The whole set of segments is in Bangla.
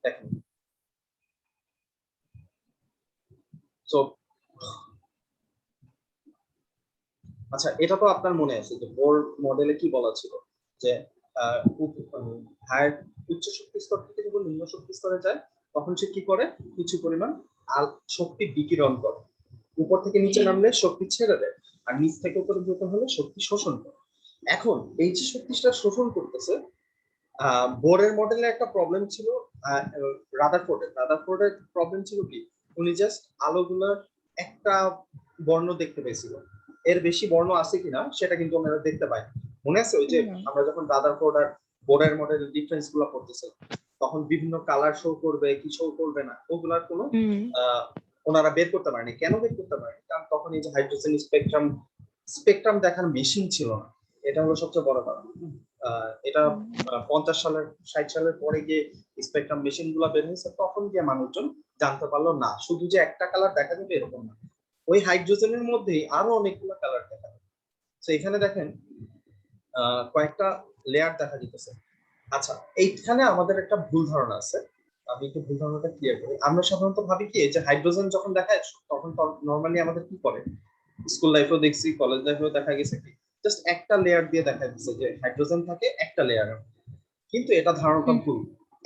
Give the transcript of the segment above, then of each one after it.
দেখেন সো আচ্ছা, এটা তো আপনার মনে আছে যে বোর মডেলে কি বলা ছিল যে হায়ার উচ্চ শক্তি স্তর থেকে যখন নিম্ন শক্তি স্তরে যায় তখন সে কি করে, কিছু পরিমাণ শক্তি বিকিরণ করে। উপর থেকে নিচে নামলে শক্তি ছেড়ে দেয়, আর নিচ থেকে উপরে যেতে হলে শক্তি শোষণ করে। এখন এই যে শক্তিটা শোষণ করতেছে, বোরের মডেলে একটা প্রবলেম ছিল, রাদারফোর্ডের প্রবলেম ছিল কি, উনি জাস্ট আলোগুলোর একটা বর্ণ দেখতে পেয়েছিল, এর বেশি বর্ণ আছে কিনা সেটা কিন্তু ওনারা দেখতে পায়। মনে আছে ওই যে আমরা যখন রাদারফোর্ড আর বোরের মডেলের ডিফারেন্স গুলো করতেছে, তখন বিভিন্ন কালার শো করবে কি শো করবে না, ওগুলার কোনো ওনারা বের করতে পারেনি। কেন বের করতে পারেনি? কারণ তখন এই যে হাইড্রোজেন স্পেকট্রাম দেখার মেশিন ছিল না, এটা হলো সবচেয়ে বড় কারণ। এটা 50 সালের 60 সালের পরে গিয়ে স্পেকট্রাম মেশিন গুলো বের হয়েছে, তখন গিয়ে মানুষজন জানতে পারলো না শুধু যে একটা কালার দেখা যাবে এরকম না, ওই হাইড্রোজেনের মধ্যেই আরো অনেকগুলো কালার দেখা যাবে। তো এখানে দেখেন কয়েকটা লেয়ার দেখা যেতেছে। আচ্ছা, এইখানে আমাদের একটা ভুল ধারণা আছে, আমি একটু ভুল ধারণাটা ক্লিয়ার করি। আমরা সাধারণত ভাবি কি যে হাইড্রোজেন যখন দেখায় তখন নর্মালি আমাদের কি করে, স্কুল লাইফেও দেখছি, কলেজ লাইফেও দেখা গেছে কি জাস্ট একটা লেয়ার দিয়ে দেখা যাচ্ছে যে হাইড্রোজেন থাকে একটা লেয়ার। কিন্তু এটা ধারণাটা ভুল,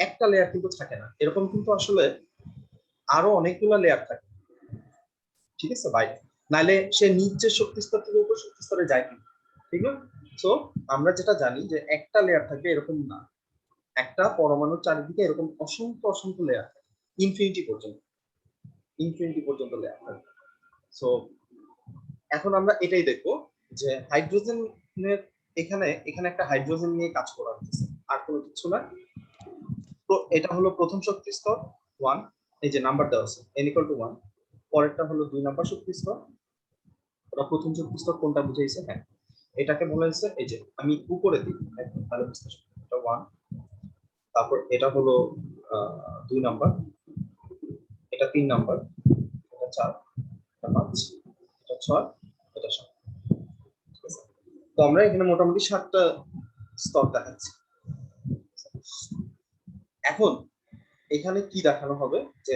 একটা লেয়ার কিন্তু থাকে না, এরকম কিন্তু আসলে আরো অনেকগুলো লেয়ার থাকে, ঠিক আছে ভাই? নাইলে সে নিচের শক্তি স্তর থেকে উপর শক্তি স্তরে যায় কি, ঠিক না? তো আমরা যেটা জানি যে একটা লেয়ার থাকে এরকম না, একটা পরমাণুর চারিদিকে এরকম অসংখ্য অসংখ্য লেয়ার থাকে, ইনফিনিটি পর্যন্ত লেয়ার থাকে। সো এখন আমরা এটাই দেখবো যে হাইড্রোজেনের এখানে এখানে একটা হাইড্রোজেন নিয়ে কাজ করা হচ্ছে, আর কোনো কিছু না। তো এটা হলো প্রথম শক্তি স্তর 1, এই যে নাম্বার দেওয়া আছে n = 1। পরেরটা হলো 2 নাম্বার শক্তি স্তর, ওরা প্রথম শক্তি স্তর কোনটা বুঝাইছে, হ্যাঁ এটাকে বলা হয়েছে, এই যে আমি উপরে দিই তাহলে বুঝতে পারছি, এটা 1, তারপর এটা হলো 2 নাম্বার, এটা 3 নাম্বার, এটা 4, এটা 5, এটা 6, এটা 7। তো আমরা এখানে মোটামুটি 7টা স্তর দেখাচ্ছি। এখন এখানে কি দেখানো হবে যে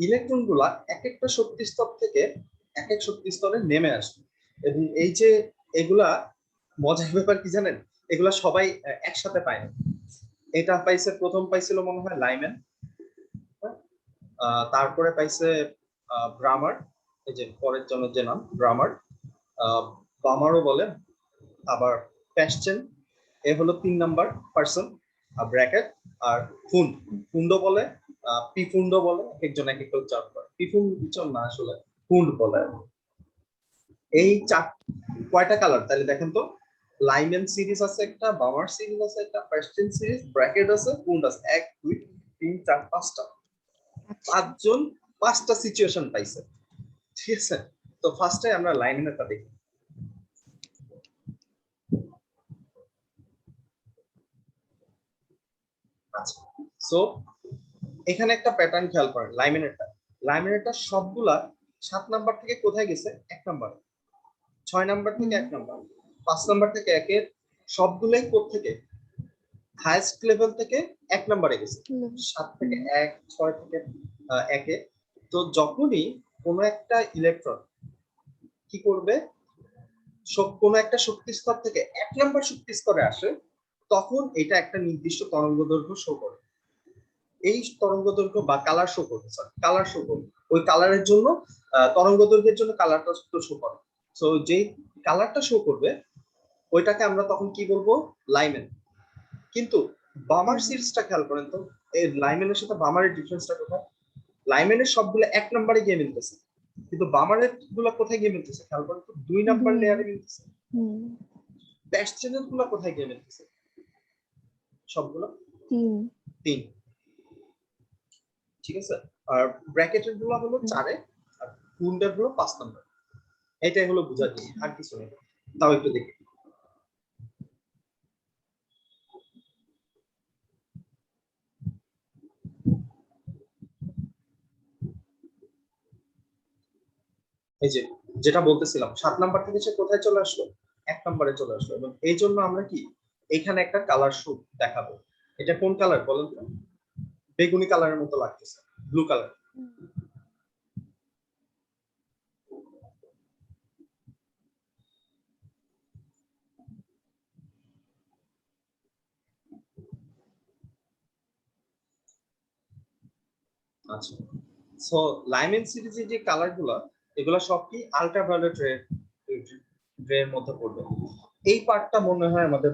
ইলেকট্রন গুলা এক একটা শক্তি স্তর থেকে এক এক শক্তি স্তরে নেমে আসবে, এবং এই যে এগুলা মজার ব্যাপার কি জানেন, এগুলা সবাই একসাথে পায় না। এটা পাইছে, প্রথম পাইছিল মনে হয় লাইম্যান, তারপরে পাইছে ব্রামার, এই যে পরের জনের যে নাম ব্রামার, বামারও বলে, আবার প্যাশ্চেন, এ হলো 3 নাম্বার পার্সন, ব্র্যাকেট, আর ফুন্ড বলে, পিফুন্ড বলে, একজন এক এক উচ্চারণ করে, পিফুন্ড উচ্চারণ না আসলে ফুন্ড বলে। এই কয়টা কালার তাহলে দেখেন তো, লাইম্যান সিরিজ আছে একটা, বামার সিরিজ আছে একটা, প্যাশ্চেন সিরিজ, ব্র্যাকেট আছে, ফুন্ড আছে, 1 2 3 4 5টা, 5 জন 5টা সিচুয়েশন পাইছে, ঠিক আছে? তো ফার্স্টে আমরা লাইম্যানটা দেখি। আচ্ছা, সো এখানে একটা প্যাটার্ন খেয়াল করেন, লাইম্যানেরটা সবগুলা 7 নাম্বার থেকে কোথায় গেছে, 1 নাম্বার, 6 নাম্বার থেকে 1 নাম্বার, 5 নাম্বার থেকে 1-এর, সবগুলাই কোথা থেকে, হাইয়েস্ট লেভেল থেকে 1 নাম্বারে গেছে, 7 থেকে 1, 6 থেকে 1-এ। তো যখনই কোনো একটা ইলেকট্রন কি করবে, কোনো একটা শক্তি স্তর থেকে 1 নাম্বার শক্তি স্তরে আসে, তখন এটা একটা নির্দিষ্ট তরঙ্গ দৈর্ঘ্য শো করে। এই তরঙ্গ দৈর্ঘ্য বা কালার শো করবে, কালার শো করবে, ওই কালারের জন্য তরঙ্গ দৈর্ঘ্যের জন্য কালারটা শো করে। সো যেই কালারটা শো করবে ওইটাকে আমরা তখন কি বলবো, লাইম্যান। কিন্তু বামার সিরিজটা খেয়াল করেন তো, এই লাইম্যানের সাথে বামারের ডিফারেন্সটা কোথায়? লাইম্যানের সবগুলো 1 নম্বরে গিয়ে মিলতেছে, কিন্তু বামারের গুলো কোথায় গিয়ে মিলতেছে খেয়াল করেন তো, 2 নাম্বার লেয়ারে মিলতেছে। প্যাশ্চেনের গুলো কোথায় গিয়ে মিলতেছে, সবগুলো 3, ঠিক আছে? আর ব্র্যাকেটের গুলো হলো 4-এ, আর ফুন্ডের গুলো 5 নাম্বার। এটাই হলো বোঝার জিনিস, আর কিছু নেই। তাও একটু দেখি, এই যে যেটা বলতেছিলাম 7 নাম্বার থেকে সে কোথায় চলে আসলো, 1 নম্বরে চলে আসলো, এবং এই জন্য আমরা কি এখানে একটা কালার শো দেখাবো। এটা কোন কালার বলেন তো? বেগুনি কালারের মতো লাগতেছে, ব্লু কালার। আচ্ছা, সো লাইমেন সিরিজের যে কালারগুলো, এগুলো সব কি আল্ট্রাভায়োলেট রে এর মধ্যে পড়বে। এই পার্টটা মনে হয় আমাদের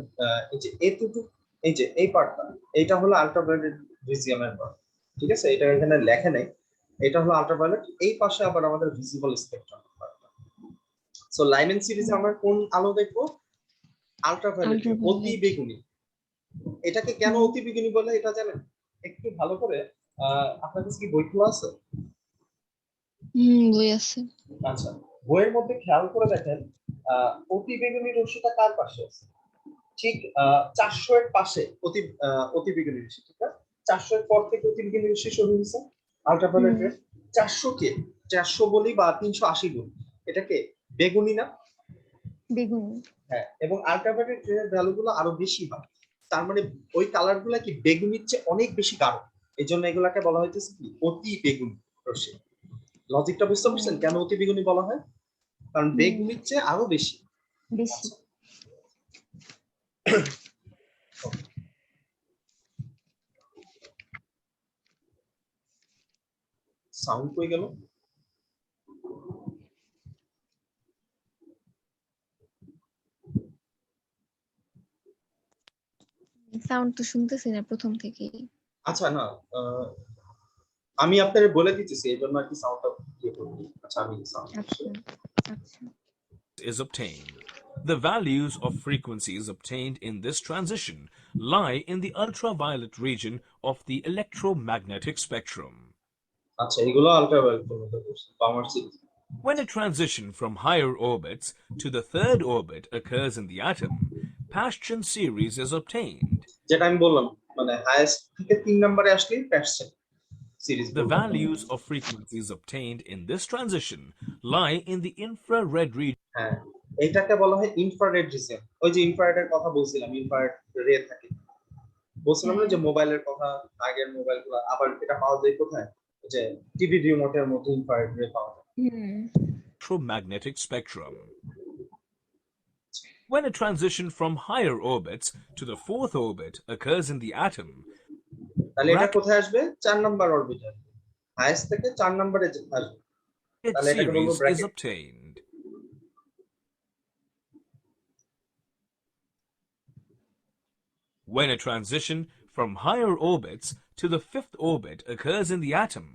এই যে এতটুকু, এই যে এই পার্টটা, এটা হলো আল্ট্রাভায়োলেট ভিজিয়ামের পার্ট, ঠিক আছে? এটা এখানে লেখা নেই, এটা হলো আল্ট্রাভায়োলেট। এই পাশে আবার আমাদের ভিজিবল স্পেকট্রাম পার্টটা। সো লাইমেন সিরিজে আমরা কোন আলো দেখবো? আল্ট্রাভায়োলেট, অতি বেগুনি। এটাকে কেন অতি বেগুনি বলে এটা জানেন? একটু ভালো করে আপনার কাছে কি বই খোলা আছে? বই আছে। আচ্ছা, বইয়ের মধ্যে খেয়াল করে দেখেন অতি বেগুনি রশ্মিটা কার পাশে আছে? ঠিক 400 এর পাশে অতি বেগুনি রশ্মি, ঠিক আছে? 400 এর পর থেকে অতি বেগুনি রশ্মি শুরু হয়েছে আল্ট্রাভায়োলেট রে। 400 কে 400 বলি বা 380 বলি, এটাকে বেগুনি না? বেগুনি। হ্যাঁ, এবং আল্ট্রাভায়োলেট রে ভ্যালুগুলো আরো বেশি হয়। তার মানে ওই কালারগুলো কি বেগুনির চেয়ে অনেক বেশি গাঢ়। এজন্য এগুলাকে বলা হইতেছে কি অতি বেগুনি রশ্মি। লজিকটা বুঝতে পারছেন কেন অতি বেগুনি বলা হয়? কারণ বেগুনির চেয়ে আরো বেশি বেশি। সাউন্ড কই গেল? সাউন্ড তো শুনতেছি না প্রথম থেকেই। আচ্ছা, না আমি আপনারে বলে দিতেছি, এই জন্য আর কি সাউন্ডটা ইয়ে করবি। আচ্ছা, আমি সাউন্ড আচ্ছা আচ্ছা। Is obtained. The values of frequencies obtained in this transition lie in the ultraviolet region of the electromagnetic spectrum. আচ্ছা, এগুলো আল্ট্রাভায়োলেটের মধ্যে পড়ছে power series. When a transition from higher orbits to the third orbit occurs in the atom, Paschen series is obtained. যেটা আমি বললাম, মানে হাইয়েস্ট থেকে 3 নম্বরে আসলেই প্যাসছেন সিরিজ The বলবো। values of frequencies obtained in this transition lie in the infrared region. হ্যাঁ, এটাকে বলা হয় ইনফ্রারেড রিজিয়ন। ওই যে ইনফ্রারেডের কথা বলছিলাম, ইনফ্রারেড রে থাকে, বলছিলাম না যে মোবাইলের কথা, আগের মোবাইলগুলো। আবার এটা পাওয়া যায় কোথায়? যে টিভি রিমোটের মধ্যে ইনফ্রারেড রে পাওয়া যায়। Electromagnetic spectrum. When a transition from higher orbits to the fourth orbit occurs in the atom, তাহলে এটা কোথায় আসবে? 4 নাম্বার অরবিটে আসবে, হাইয়েস্ট থেকে 4 নম্বরে আসবে। তাহলে এটাকে বলবো series is bracket. obtained. When a transition from higher orbits to the fifth orbit occurs in the atom,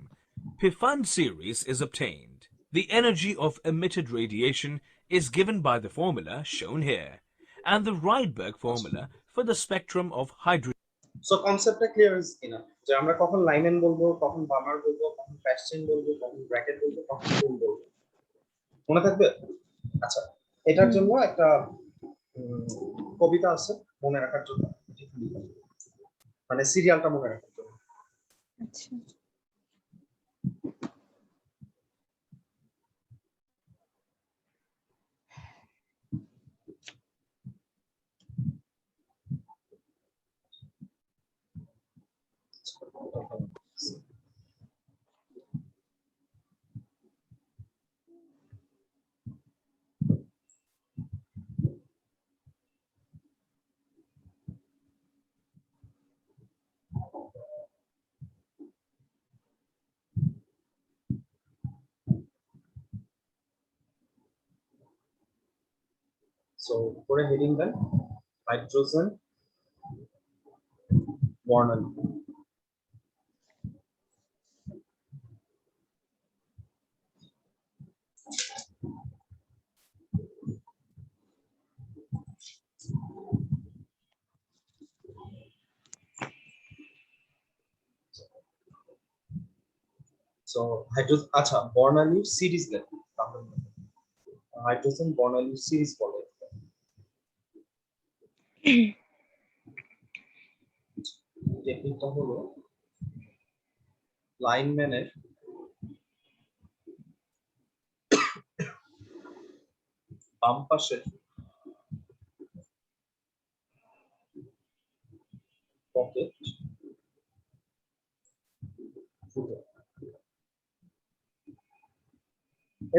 Pfund series is obtained. The energy of emitted radiation is given by the formula shown here, and the Rydberg formula for the spectrum of hydrogen. So কনসেপ্টটা ক্লিয়ার হয়েছে কিনা, যে আমরা কখন লাইমেন বলবো, কখন বামার বলবো, কখন প্যাসচেন বলবো, কখন ব্র্যাকেট বলবো, কখন কোন বলবো, মনে থাকবে? আচ্ছা, এটার জন্য একটা কবিতা আছে মনে রাখার জন্য, মানে সিরিয়ালটা মনে রাখার জন্য। আচ্ছা। সো উপরে হেডিং দেন হাইড্রোজেন বর্ণালী। সো হাইড্রোজেন, আচ্ছা বর্ণালীর সিরিজ লেখা, তাহলে হাইড্রোজেন বর্ণালীর সিরিজ বলে। টেকনিকটা হলো লাইনম্যানের বাম পাশের পকেট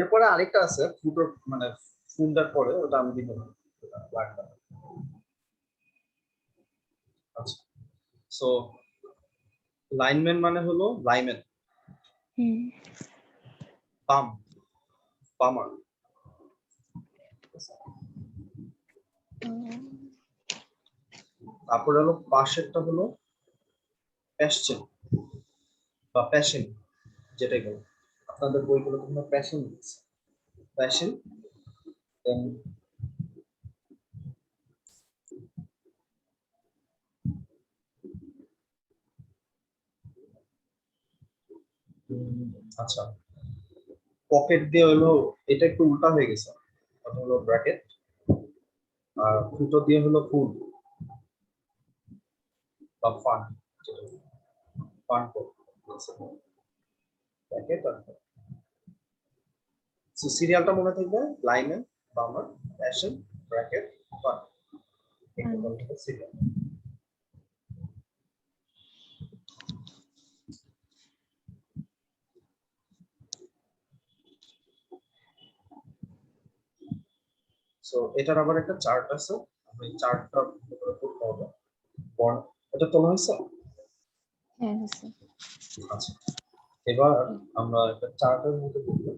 এরপরে আরেকটা আছে ফুটোর মানে ফুন্ডার পরে, ওটা আমি দিব না, ওটা লাগবে না। আচ্ছা, সো লাইনম্যান মানে হলো লাইম্যান, হুম। বাম, বামার। তারপরে হলো পাশেরটা হলো প্যাশন বা প্যাশন, যেটাই বলো আপনাদের বইগুলো তোমরা প্যাশন দিচ্ছে, প্যাশন। আচ্ছা, পকেট দিয়ে হলো, এটা একটু উল্টা হয়ে গেছে, ওটা হলো ব্র্যাকেট, আর ফুটো দিয়ে হলো ফুল বা ফান, ফান ব্র্যাকেট আর সো সিরিয়ালটা মনে থাকবে, লাইম্যান, বামার, প্যাশন, ব্র্যাকেট, ফান, এটা হলো সিরিয়াল। সো এটার আবার একটা চার্ট আছে, আমি চার্টটা করতে হবে। বর্ণ, এটা তোলা হয়েছে? হ্যাঁ হয়েছে। আচ্ছা, এবার আমরা একটা চার্টের মধ্যে বলবো,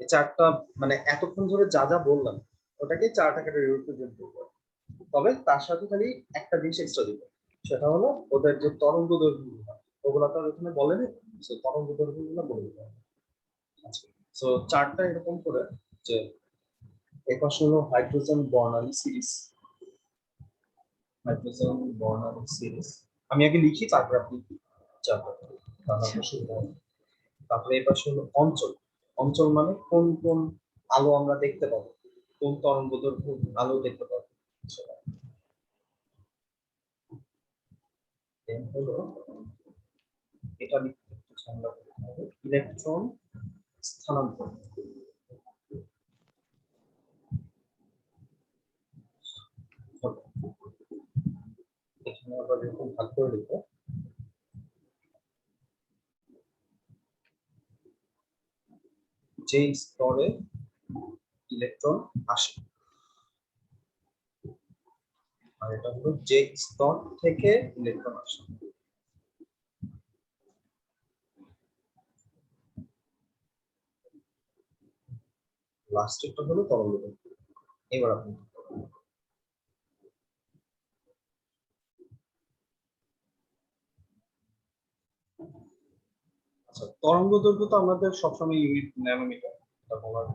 এই চার্টটা মানে এতক্ষণ ধরে যা যা বললাম ওটাকে চার্ট আকারে রিপ্রেজেন্ট করবো, তবে তার সাথে খালি একটা জিনিস এক্সট্রা দিব, সেটা হলো ওদের যে তরঙ্গ দৈর্ঘ্য, ওগুলা তো এখানে বলেনি, সো তরঙ্গ দৈর্ঘ্যগুলো বলে দিতে হবে। আচ্ছা, সো চার্টটা এরকম করে যে এপাশে হলো হাইড্রোজেন বর্ণালী সিরিজ, হাইড্রোজেন বর্ণালী সিরিজ, আমি আগে লিখি তারপর আপনি চার্টটা তাহলে সুবিধা হবে। তারপরে এপাশে হলো অঞ্চল, অঞ্চল মানে কোন কোন আলো আমরা দেখতে পাবো, কোন তরঙ্গ দৈর্ঘ্য আলো দেখতে পাবো সেটা। Then হলো এটা লিখতে একটু ঝামেলা করতে হবে, ইলেকট্রন স্থানান্তর। এখানে আবার এরকম ভাগ করে লিখবো, যে স্তরে ইলেকট্রন আসে, আর এটা হলো যে স্তর থেকে ইলেকট্রন আসে। লাস্টেরটা হলো তরঙ্গ দৈর্ঘ্য। এবার আপনি আচ্ছা, তরঙ্গ দৈর্ঘ্য তো আমাদের সবসময় ইউনিট ন্যানোমিটার, এটা বলার।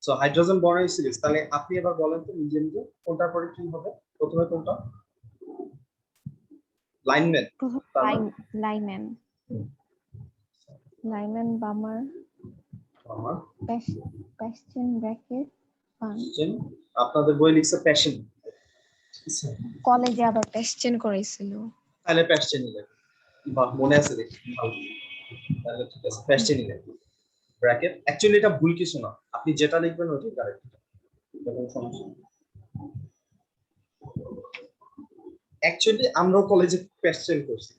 সো হাইড্রোজেন বর্ণালী সিরিজ, তাহলে আপনি এবার বলেন তো নিজে নিজে কোনটার পরে কি হবে, প্রথমে কোনটা? লাইনম্যান, প্রথম তার মানে লাইম্যান, লাইম্যান, বামার, আমার প্যাশন, ব্র্যাকেট, ফান। question, আপনাদের বই লিখছে প্যাশন, কলেজে আবার প্যাশন করাইছিল। তাহলে প্যাশন নিলেন, বা মনে আছে দেখি ভালো, তাহলে ঠিক আছে প্যাশন নিলেন। ব্র্যাকেট, অ্যাকচুয়ালি এটা ভুল কিছু না, আপনি যেটা লিখবেন ওটাই কারেক্ট, কোনো সমস্যা নেই। অ্যাকচুয়ালি আমরাও কলেজে প্যাশন করছি,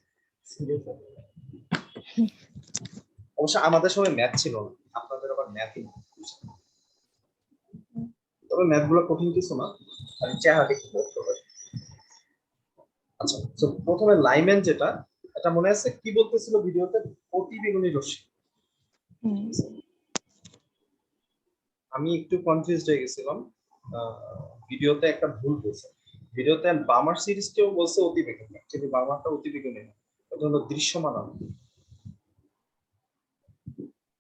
অবশ্য আমাদের সময় ম্যাথ ছিল না, আপনাদের আবার ম্যাথই, তবে ম্যাথ গুলো কঠিন কিছু না, আমি চেহারাটা একটু বলতে পারি। আচ্ছা, তো প্রথমে লাইম্যান যেটা, এটা মনে আছে কি বলতেছিল ভিডিওতে, অতিবেগুনি রশ্মি। হুম। আমি একটু কনফিউজড হয়ে গেছিলাম, ভিডিওতে একটা ভুল বলছে, ভিডিওতে বামার সিরিজ কেউ বলছে অতিবেগুনি, অ্যাকচুয়ালি বামারটা অতিবেগুনি না, এটা হলো দৃশ্যমান আলো,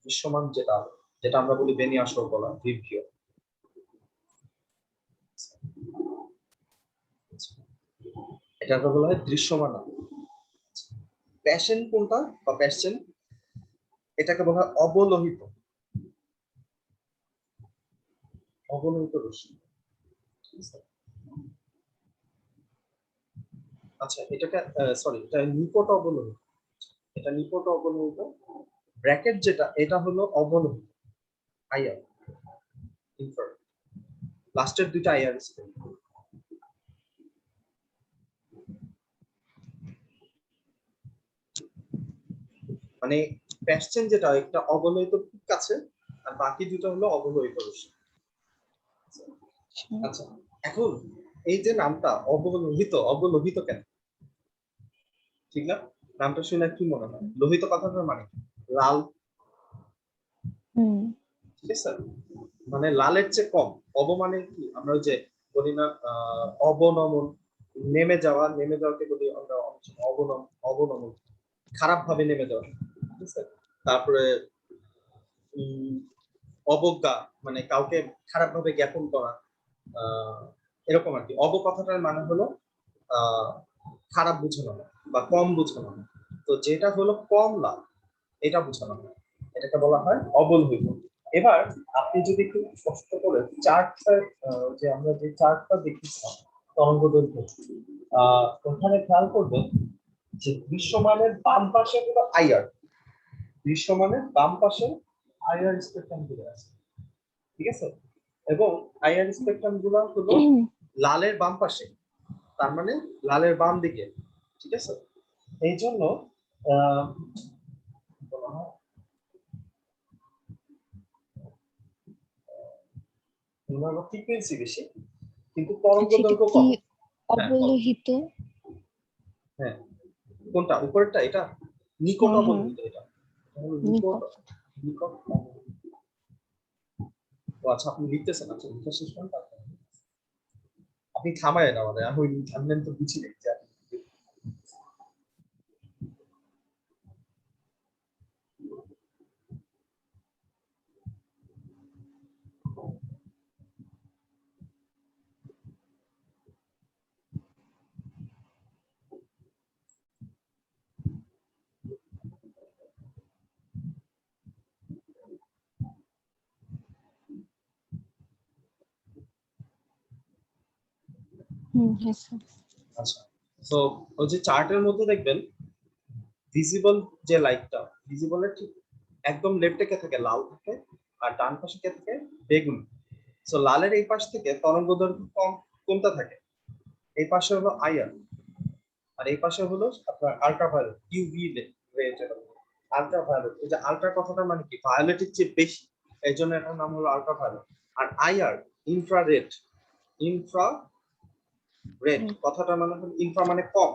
দৃশ্যমান যেটা আলো, যেটা আমরা বলি বেনি আসর বলা, ভিভিও। এটাকে বলা হয় দৃশ্যমান আলো। প্যাশন কোনটা বা প্যাশন, এটাকে বলা হয় অবলোহিত, অবলোহিত রশ্মি। আচ্ছা, এটাকে সরি, এটা নিকট অবলোহিত, এটা নিকট অবলোহিত। ব্র্যাকেট যেটা, এটা হলো অবলোহিত, আইআর, ইনফ্রারেড, লাস্টের দুইটা আইআর স্পেক্ট্রাম। মানে প্যাসচেন যেটা একটা অবলোহিত পিক আছে, আর বাকি দুটো হলো অবলোহিত রশ্মি। আচ্ছা, এখন এই যে নামটা অবলোহিত, অবলোহিত কেন? ঠিক না? নামটা শুনে কি মনে হয়? লোহিত কথাটার মানে কি? লাল, হুম ঠিক আছে? মানে লালের চেয়ে কম। অব মানে কি? আমরা ওই যে বলি না অবনমন, নেমে যাওয়া, নেমে যাওয়াকে বলি আমরা অনেক সময় অবনমন, খারাপ ভাবে নেমে যাওয়া, ঠিক আছে? তারপরে উম, অবজ্ঞা, মানে কাউকে খারাপ ভাবে জ্ঞাপন করা, আহ, এরকম আর কি। অব কথাটার মানে হলো আহ, খারাপ বোঝানো হয় বা কম বোঝানো হয়। তো যেটা হলো কম লাভ, এটা বোঝানো হয়, এটাকে বলা হয় অবলোহিত। এবার আপনি যদি একটু স্পষ্ট করে চার্টটা, যে আমরা যে চার্টটা দেখেছিলাম তরঙ্গ দৈর্ঘ্য, ওখানে খেয়াল করবেন যে দৃশ্যমানের বাম পাশে হলো আইআর, দৃশ্যমানের বাম পাশে আইআর স্পেকট্রাম গুলো আছে, ঠিক আছে? এবং আইআর স্পেকট্রাম গুলো হলো লালের বাম পাশে, তার মানে লালের বাম দিকে, ঠিক আছে? এই জন্য আহ, বলা হয় ফ্রিকোয়েন্সি বেশি কিন্তু তরঙ্গ আচ্ছা, এটা দৈর্ঘ্য কি কম। হ্যাঁ বলো। অবলোহিত? হ্যাঁ, কোনটা উপরেরটা? এটা নিকট হ্যাঁ হ্যাঁ, অবলোহিত, এটা নিকট, নিকট। নিকট অবলোহিত। ও আচ্ছা, আপনি লিখতেছেন, আচ্ছা লিখা শেষ করেন তারপর। আপনি থামায় না, মানে আমি তো বুঝি নাই যে হ্যাঁ স্যার। আচ্ছা। তো ওই যে চার্টের মধ্যে দেখবেন ভিজিবল যে লাইটটা, ভিজিবলের ঠিক একদম লেফটে কে থাকে লাল থাকে, আর ডান পাশে কে থাকে বেগুনি। সো লালের এই পাশ থেকে তরঙ্গ দৈর্ঘ্য কম, কোনটা থাকে? এই পাশে হলো আইআর, আর এই পাশে হলো আপনার আল্ট্রাভায়োলেট, ইউভি রে যেটা। আল্ট্রাভায়োলেট, এই যে আল্ট্রা কথাটা মানে কি? ভায়োলেটের চেয়ে বেশি, এই জন্য এটার নাম হলো আল্ট্রাভায়োলেট। আর আইআর ইনফ্রারেড, ইনফ্রা রেড কথাটা মানে হলো ইনফ্রা মানে কম,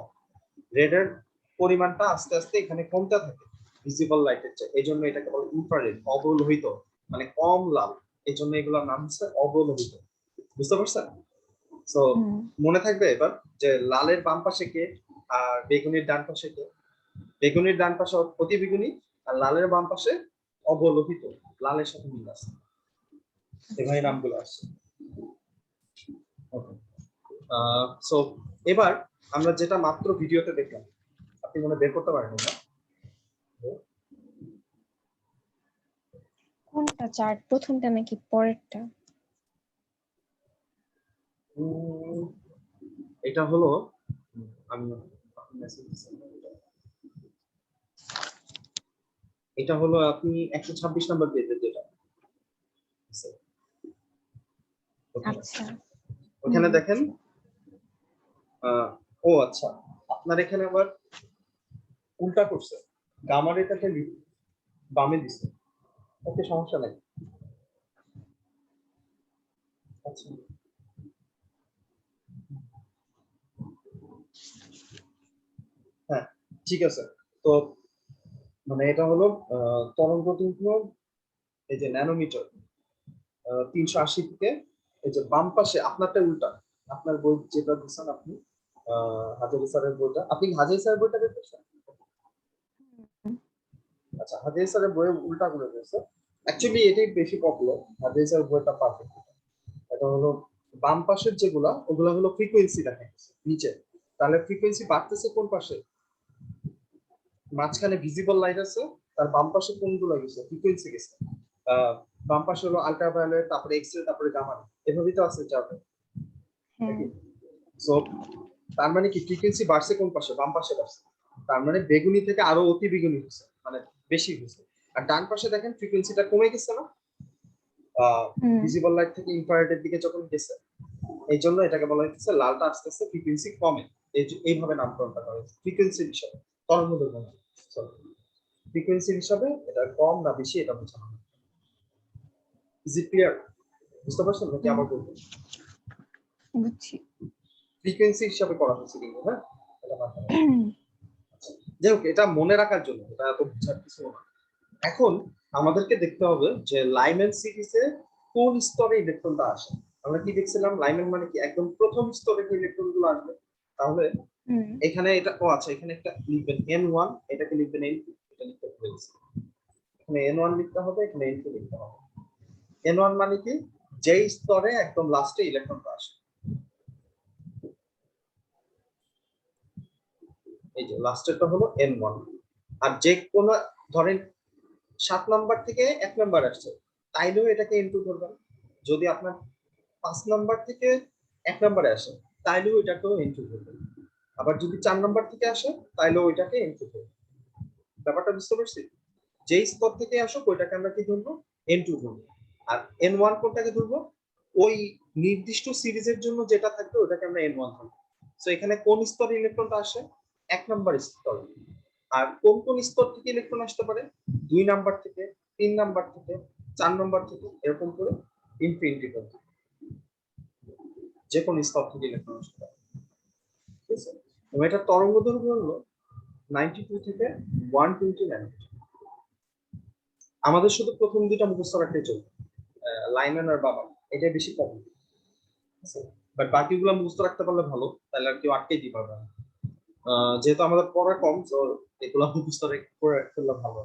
রেডের পরিমাণটা আস্তে আস্তে এখানে কমতে থাকে ভিজিবল লাইটের চেয়ে, এই জন্য এটাকে বলে ইনফ্রারেড, অবলোহিত, মানে কম লাল, এই জন্য এগুলোর নাম হচ্ছে অবলোহিত। বুঝতে পারছেন? তো হুম মনে থাকবে এবার যে লালের বাম পাশে কে আর বেগুনির ডান পাশে কে? বেগুনির ডান পাশে অতি বেগুনি, আর লালের বাম পাশে অবলোহিত, লালের সাথে মিল আছে, এভাবে নামগুলো আসছে। ওকে, সো এবার আমরা যেটা মাত্র ভিডিওতে দেখলাম, আপনি মনে বের করতে পারেন না? কোনটা চার্ট, প্রথমটা নাকি পরেরটা? এটা হলো আমি message দিচ্ছি। এটা হলো আপনি 126 নম্বর পেজে যেটা আছে, ওখানে আচ্ছা। ওখানে দেখেন। আহ, ও আচ্ছা, আপনার এখানে আবার উল্টা করছে, গামা রেটাকে বামে দিছে। ওকে, সমস্যা নাই। আচ্ছা, হ্যাঁ ঠিক আছে। তো মানে এটা হলো তরঙ্গ দৈর্ঘ্য, এই যে ন্যানোমিটার, 380 থেকে, এই যে বাম পাশে আপনারটা উল্টা, আপনার বই যেটা দিচ্ছেন আপনি, হাজারি স্যারের বইটা, আপনি হাজারি স্যারের বইটা দেখেছেন? আচ্ছা, হাজারি স্যারের বইয়ে উল্টা করে দিয়েছে। অ্যাকচুয়ালি এটাই বেশি পপুলার, হাজারি স্যারের বইটা পারফেক্ট। এটা হলো বাম পাশের যেগুলা, ওগুলা হলো ফ্রিকোয়েন্সি দেখা গেছে নিচে। তাহলে ফ্রিকোয়েন্সি বাড়তেছে কোন পাশে? মাঝখানে ভিজিবল লাইট আছে, তার বাম পাশে কোনগুলো গেছে? ফ্রিকোয়েন্সি গেছে। বাম পাশে হলো আল্ট্রাভায়োলেট, তারপরে এক্স রে, তারপরে গামা, এভাবেই তো আছে চার্টে হ্যাঁ। নাকি? সো তার মানে কি ফ্রিকোয়েন্সি বাড়ছে কোন পাশে? বাম পাশে বাড়ছে। তার মানে বেগুনি থেকে আরো অতি বেগুনি হচ্ছে, মানে বেশি হচ্ছে। আর ডান পাশে দেখেন ফ্রিকোয়েন্সিটা কমে গেছে না, হুম ভিজিবল লাইট থেকে ইনফ্রারেডের দিকে যখন গেছে, এই জন্য এটাকে বলা হচ্ছে লালটা আস্তে আস্তে ফ্রিকোয়েন্সি কমে, এইভাবে নামকরণটা করা হয়েছে ফ্রিকোয়েন্সি বিষয়, তরঙ্গ দৈর্ঘ্য। ফ্রিকোয়েন্সি হিসাবে এটা কম না বেশি এটা বোঝানো হয়। Is it clear? বুঝতে পারছেন নাকি আবার বলবো? বুঝছি। ফ্রিকোয়েন্সি হিসাবে করা হয়েছে কিন্তু, হ্যাঁ, এটা মাথায় রাখবেন। যাই হোক, এটা মনে রাখার জন্য, এটা এত বোঝার কিছু না। এখন আমাদেরকে দেখতে হবে যে লাইম্যান সিরিজে কোন স্তরে ইলেকট্রনটা আসে। আমরা কি দেখছিলাম, লাইম্যান মানে কি একদম প্রথম স্তরে যে ইলেকট্রন গুলো আসবে। তাহলে হুম এখানে এটা, ও আচ্ছা, এখানে একটা লিখবেন n1, এটাকে লিখবেন n2, এটা লিখতে বলেছি। এখানে n1 লিখতে হবে, এখানে n2 লিখতে হবে। n1 মানে কি, যেই স্তরে একদম লাস্টে ইলেকট্রনটা আসে। এই যে লাস্টেরটা হলো n1। আর যে কোনো, ধরেন 7 নাম্বার থেকে 1 নাম্বার আসছে, তাইলেও এটাকে n2 ধরবেন। যদি আপনার 5 নাম্বার থেকে 1 নাম্বারে আসে, তাইলেও এটাকেও n2 ধরবেন। আবার যদি 4 নাম্বার থেকে আসে, তাইলেও ওইটাকে n2 ধরবেন। ব্যাপারটা বুঝতে পারছি? যেই স্তর থেকে আসুক ওইটাকে আমরা কি ধরবো, n2 ধরবো। আর n1 কোনটাকে ধরবো, ওই নির্দিষ্ট সিরিজের জন্য যেটা থাকবে ওটাকে আমরা n1 ধরবো। সো এখানে কোন স্তরে ইলেকট্রনটা আসে, 1 নাম্বার স্তর। আর কোন কোন স্তর থেকে ইলেকট্রন আসতে পারে, 2 নাম্বার থেকে, 3 নাম্বার থেকে, 4 নাম্বার থেকে, এরকম করে ইনফিনিটি পর্যন্ত যে কোন স্তর থেকে ইলেকট্রন আসতে পারে। ঠিক আছে? এবং এটা তরঙ্গ দৈর্ঘ্য হলো 92 থেকে 120 ন্যানোমিটার। আমাদের শুধু প্রথম দুইটা মুখস্থ রাখলেই চলবে, লাইম্যান আর বাবা, এটাই বেশি প্রবলেম। বাট বাকিগুলো মুখস্থ রাখতে পারলে ভালো, তাহলে আর কেউ আটকে দিতে পারবে না। যেহেতু আমাদের পড়া কম, তো এগুলো মুখস্থ করে ফেললে ভালো।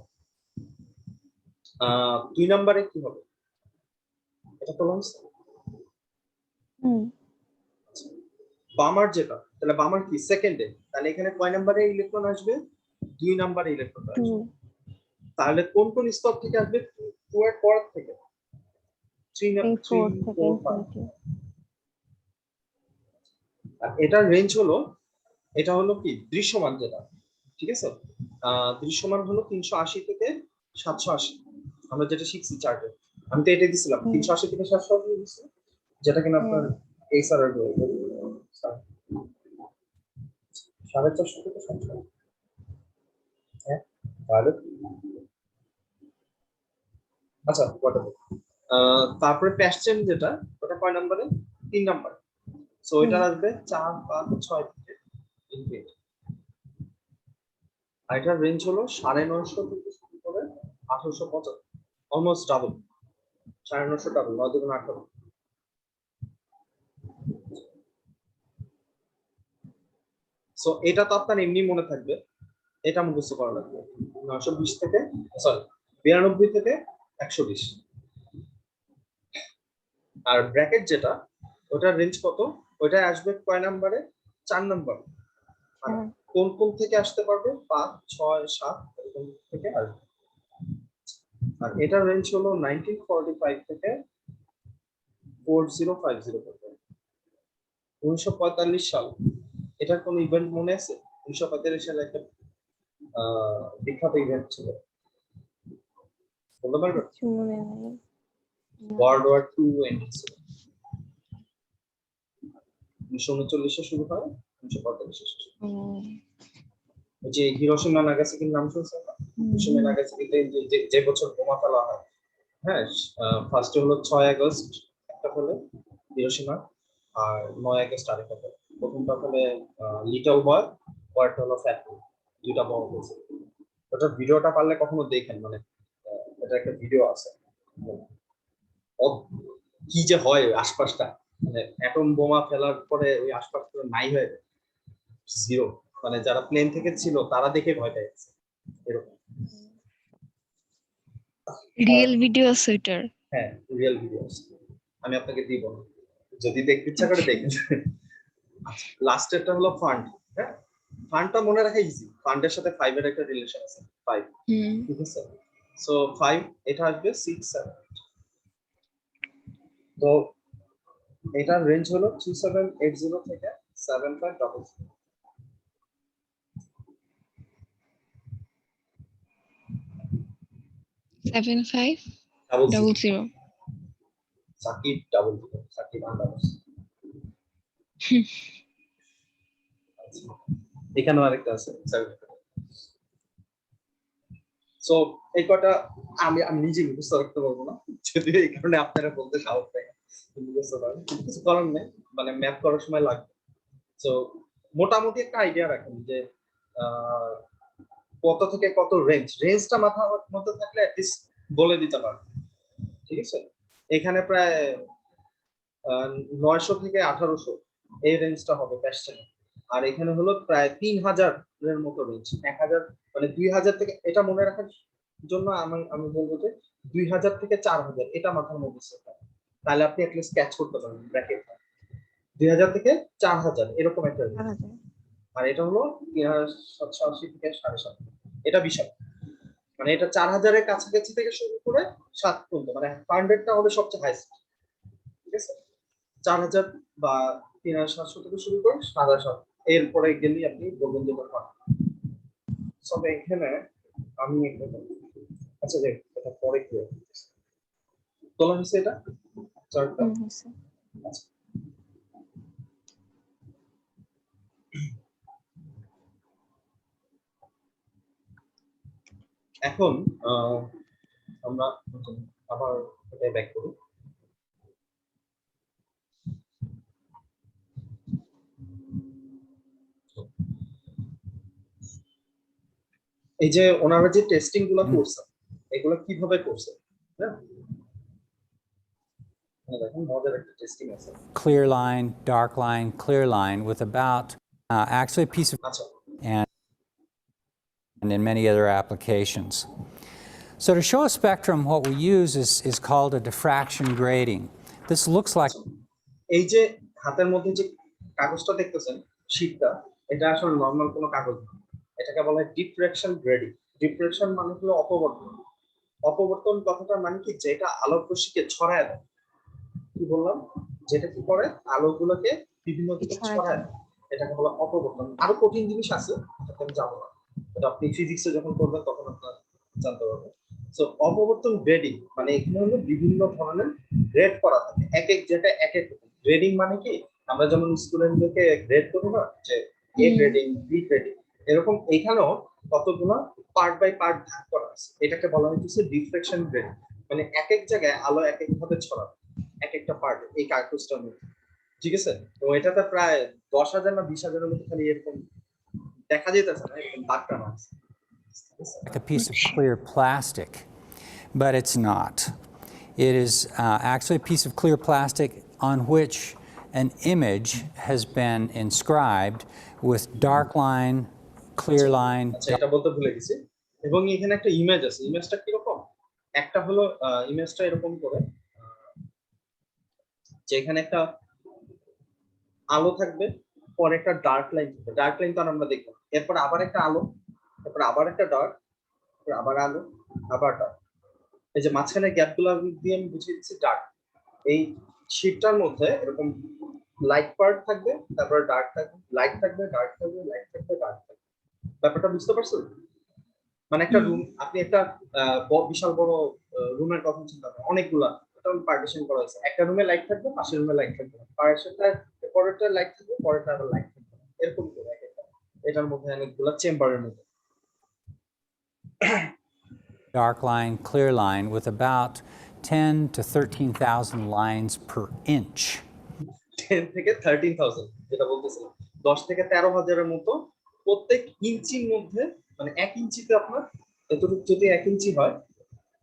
2 নাম্বারে কি হবে, এটা তো লঞ্চ। হুম বামার যেটা, তাহলে বামার কি সেকেন্ডে, তাহলে এখানে কয় নাম্বারে ইলেকট্রন আসবে, 2 নাম্বারে ইলেকট্রন টু আসবে। তাহলে কোন কোন স্তর থেকে আসবে, 2 এর পর থেকে 3 এই 4 3 থেকে 4 5। ইনফিনিটি। আর এটার রেঞ্জ হলো, এটা হলো কি দৃশ্যমান যেটা, ঠিক আছে। দৃশ্যমান হলো 380 থেকে 780। আমরা যেটা শিখছি চার্টে, আমি তো এটাই দিছিলাম, হুম 380 থেকে 780 দিছি, যেটা কিনা আপনার হ্যাঁ এই স্যারের 450 থেকে 700। হ্যাঁ, তাহলে আচ্ছা whatever। তারপরে প্যাসচেন যেটা, ওটা কয় নম্বরে, 3 নম্বরে। সো এটা হুম আসবে 4 5 6 থেকে ইনফিনিটি। আর এটার রেঞ্জ হলো 950 থেকে শুরু করে 1875, অলমোস্ট ডাবল। 950 ডাবল, 9 দুগুণ 18। সো এটা তো আপনার এমনি মনে থাকবে, এটা মুখস্থ করা লাগবে। 920 থেকে, সরি, 92 থেকে 120। আর ব্র্যাকেট যেটা, ওটার রেঞ্জ কত, ওটা আসবে কয় নাম্বারে, 4 নাম্বার। আর হ্যাঁ কোন কোন থেকে আসতে পারবে, 5 6 7 এরকম থেকে আসবে। আর এটার রেঞ্জ হলো 1945 থেকে 4050 পর্যন্ত। 1945 সাল, এটার কোন ইভেন্ট মনে আছে? 1945 সালে একটা বিখ্যাত ইভেন্ট ছিল, বলতে পারবেন? কিছু মনে নাই না। ওয়ার্ল্ড ওয়ার 2 এন্ড ছিল। 1939 শুরু হয়, 1945 শেষ হয়। হুম ওই যে হিরোশিমা নাগাসাকির নাম শুনছেন না? হিরোশিমা নাগাসাকিতে যে বছর বোমা ফেলা হয়, হ্যাঁ, ফার্স্ট হলো 6 আগস্ট একটা হলে হিরোশিমা, আর 9 আগস্ট আরেকটা হলে। প্রথমটা হলে লিটল বয়, পরেরটা হলো ফ্যাট বয়। দুইটা বড় হয়েছে। ওটা ভিডিওটা পারলে কখনো দেখেন, মানে এটা একটা ভিডিও আছে। কি যে হয় ওই আশপাশটা, মানে অ্যাটম বোমা ফেলার পরে ওই আশপাশটা নাই হয়ে যায়, জিরো। মানে যারা প্লেন থেকে ছিল তারা দেখে ভয় পেয়ে গেছে, এরকম। আর রিয়েল ভিডিও আছে ওইটার। হ্যাঁ, রিয়েল ভিডিও আছে, আমি আপনাকে দিব না, যদি দেখতে ইচ্ছা করে আচ্ছা দেখেন। আচ্ছা, লাস্টেরটা হলো ফান্ড। হ্যাঁ, ফান্ডটা মনে রাখা ইজি, ফান্ডের সাথে 5 এর একটা রিলেশন আছে, 5। হুম ঠিক আছে, সো 5 এটা আসবে 6 7। তো এটার রেঞ্জ হলো 2780 থেকে 7500। Double 7500। Shakib double, Shakib under. এখানেও আরেকটা আছে 7। সো এই কটা আমি আমি নিজে মুখস্থ রাখতে পারবো না, যদি এই কারণে আপনারা বলতে সাহস পাই না। মুখস্থ করেন, কিন্তু কিছু করার নেই, মানে ম্যাপ করার সময় লাগবে। সো মোটামুটি একটা আইডিয়া রাখেন যে আহ, কত থেকে কত রেঞ্জটা মাথার মধ্যে থাকলে অ্যাটলিস্ট বলে দিতে পারবে। ঠিক আছে, এখানে প্রায় 900 থেকে 1800 এই রেঞ্জটা হবে প্যাশনে। আর এখানে হলো প্রায় 3000 এর মতো রেঞ্জ। 1000 মানে 2000 থেকে, এটা মনে রাখার জন্য আমি আমি বলবো যে 2000 থেকে 4000 এটা মাথার মধ্যে set হয়। তাহলে আপনি অ্যাটলিস্ট ক্যাচ করতে পারবেন ব্র্যাকেট। 2000 থেকে 4000 এরকম একটা range। 4000 আর এটা হলো 3780 থেকে 7.5, এটা বিশাল। মানে এটা 4000 এর কাছাকাছি থেকে শুরু করে 7 পর্যন্ত, মানে 100টা হবে সবচেয়ে হাইস্ট। ঠিক আছে, 4000 বা 3700 থেকে শুরু করে 7,500, এরপরে গেলেই আপনি বলবেন যে এটা। তবে এখানে আমি আচ্ছা দেখ, এটা পরে কি তোলা হয়েছে এটা চার্টটা। হয়েছে। আচ্ছা, এখন আমরা আবার এটাই ব্যাক করি। এই যে ওনারা যে টেস্টিং গুলো করছে, এগুলো কিভাবে করছে? হ্যাঁ, দেখুন মজার একটা টেস্টিং আছে। Clear line, dark line, clear line with about actually a piece of আচ্ছা, and in many other applications. So to show a spectrum, what we use is called a diffraction grating. This looks like এই যে হাতের মধ্যে যে কাগজটা দেখতেছেন, শীটটা, এটা আসলে নরমাল কোনো কাগজ না। এটাকে বলা হয় ডিফ্রাকশন গ্রেডিং। ডিফ্রাকশন মানে হলো অপবর্তন। অপবর্তন কথাটা মানে কি, যেটা আলোক রশ্মিকে ছড়ায় দেয়। কি বললাম? যেটা কি করে, আলোগুলোকে বিভিন্ন দিকে ছড়ায় দেয়, এটাকে বলা অপবর্তন। আরো কঠিন জিনিস আছে, সেটা আমি যাবো না, এটা আপনি ফিজিক্সে যখন করবেন তখন আপনার জানতে পারবেন। সো অপবর্তন গ্রেডিং মানে এখানে হলো বিভিন্ন ধরনের গ্রেড করা থাকে, এক এক যেটা এক এক রকম। গ্রেডিং মানে কি, আমরা যেমন স্টুডেন্টদেরকে গ্রেড করি না, যে এ গ্রেডিং, বি গ্রেডিং, এরকম এইখানেও কতগুলো পার্ট বাই পার্ট ভাগ করা আছে। এটাকে বলা হচ্ছে ডিফ্রাকশন গ্রেডিং। মানে এক এক জায়গায় আলো এক এক ভাবে ছড়াবে, এক একটা পার্ট এই কাগজটার মধ্যে। ঠিক আছে, তো এটাতে প্রায় 10,000 না 20,000 এর মতো খালি এরকম দেখা যেতেছে না, এরকম দাগ টানা আছে। a piece of clear plastic, but it's not. It is actually a piece of clear plastic on which an image has been inscribed with dark line, clear line. আচ্ছা, এটা বলতে ভুলে গেছি। এবং এখানে একটা ইমেজ আছে। ইমেজটা কিরকম? একটা হলো ইমেজটা এরকম করে যে এখানে একটা আলো থাকবে, পরে একটা ডার্ক লাইন থাকবে। ডার্ক লাইন তো আর আমরা দেখবো না। এরপর আবার একটা আলো, তারপর আবার একটা ডার্ক, আবার আলো, আবার ডার্ক। এই যে মাঝখানে গ্যাপ গুলো দিয়ে আমি বুঝিয়ে দিচ্ছি ডার্ক। এই শীটটার মধ্যে এরকম লাইট পার্ট থাকবে, তারপরে ডার্ক থাকবে, লাইট থাকবে, ডার্ক থাকবে, লাইট থাকবে, ডার্ক থাকবে। ব্যাপারটা বুঝতে পারছেন? মানে একটা রুম, আপনি একটা বিশাল বড় রুমের কথা চিন্তা করেন, অনেকগুলা পার্টিশন করা হয়েছে। একটা রুমে লাইট থাকবে, পাশের রুমে লাইট থাকবে, পরেরটা লাইট থাকবে, পরেরটা আবার লাইট থাকবে, এরকম করে এক একটা। এটার মধ্যে অনেকগুলা চেম্বারের মধ্যে। Dark line, clear line with about 10 to 13,000 lines per inch. 10 থেকে 13,000, যেটা বলতেছিলাম, 10 থেকে 13,000 মতো প্রত্যেক ইঞ্চির মধ্যে। মানে 1 ইঞ্চিতে আপনার এতটুকু যদি 1 ইঞ্চি হয়,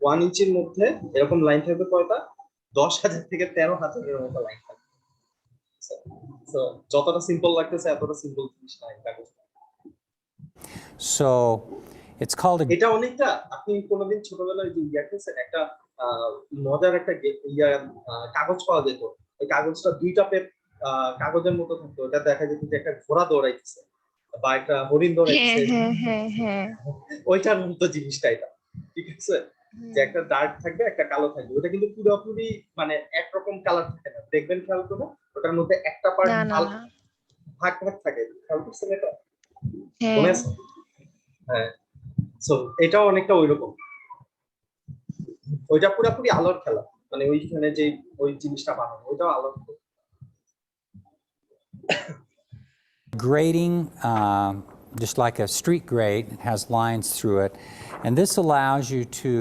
1 ইঞ্চির মধ্যে এরকম লাইন থাকবে কয়টা? 10,000 থেকে 13,000 এর মতো লাইন থাকবে। তো যতটা সিম্পল লাগতেছে এতটা সিম্পল জিনিস না এটা। So it's called a এটা অনেকটা, আপনি কোনোদিন ছোটবেলায় যে ইয়া খেয়েছেন, একটা মজার একটা কাগজ পাওয়া যেত। এই কাগজটা দুইটা কাগজের মতো থাকতো, এটা দেখা যেত যে একটা ঘোড়া দৌড়াইতেছে বা একটা হরিণ দৌড়াইতেছে, ওইটার মতো জিনিসটা এটা। ঠিক আছে, যে একটা ডার্ক থাকবে, একটা কালো থাকবে। ওটা কিন্তু পুরোপুরি মানে একরকম কালার থাকে না, দেখবেন খেয়াল করে। ওটার মধ্যে একটা পার্ট ভাগ ভাগ থাকে, খেয়াল করছেন এটা? মনে আছে? হ্যাঁ, সো এটাও অনেকটা ওইরকম। ওইটা পুরোপুরি আলোর খেলা, মানে ওইখানে যে ওই জিনিসটা বানানো, ওইটাও আলোর grating just like a street grate. It has lines through it. And this allows you to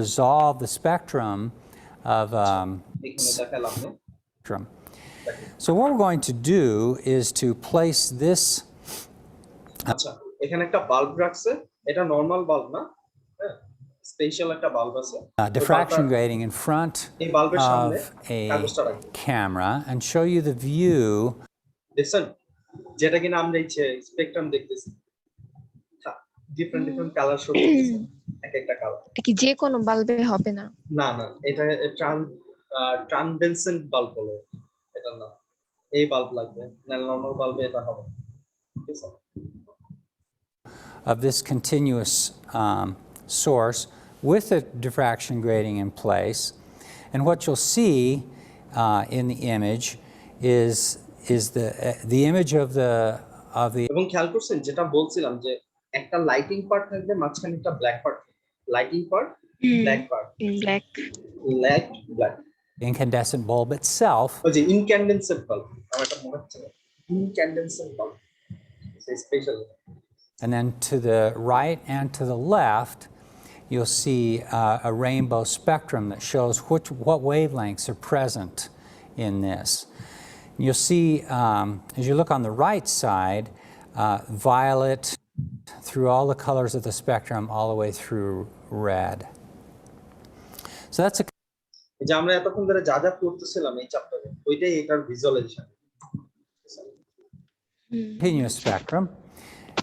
resolve the spectrum of এখানে দেখালাম না spectrum. So what we're going to do is to place this আচ্ছা এখানে একটা বাল্ব রাখছে এটা নরমাল বাল্ব না হ্যাঁ স্পেশাল একটা বাল্ব আছে diffraction grating in front এই বাল্বের সামনে of a কাগজটা রাখবে camera and show you the view দেখছেন যেটা কিনা আমরা এই স্পেকট্রাম দেখতেছি ডিফারেন্ট কালার শো করতেছে এক একটা কালার এটা কি যে কোনো বাল্বে হবে না? না না এটা ট্রান্সডেন্সেন্ট বাল্ব বলে এটা না এই বাল্ব লাগবে না নরমাল বাল্বে এটা হবে ঠিক আছে of this continuous source with a diffraction grating in place. And what you'll see in the image is the image of the এবং খেয়াল করছেন যেটা বলছিলাম যে একটা লাইটিং পার্ট থাকবে মাঝখানে একটা black part lighting part black part black black incandescent bulb itself. ওই যে ইনক্যান্ডেন্সেন্ট বাল্ব আমার এটা মনে হচ্ছে incandescent bulb special And then to the right and to the left, you'll see a rainbow spectrum that shows what wavelengths are present in this. You'll see, as you look on the right side, violet through all the colors of the spectrum, all the way through red. So that's a যে আমরা এতক্ষণ ধরে যা যা করতেছিলাম এই চ্যাপ্টারে ওইটাই এটার visualisation continuous spectrum.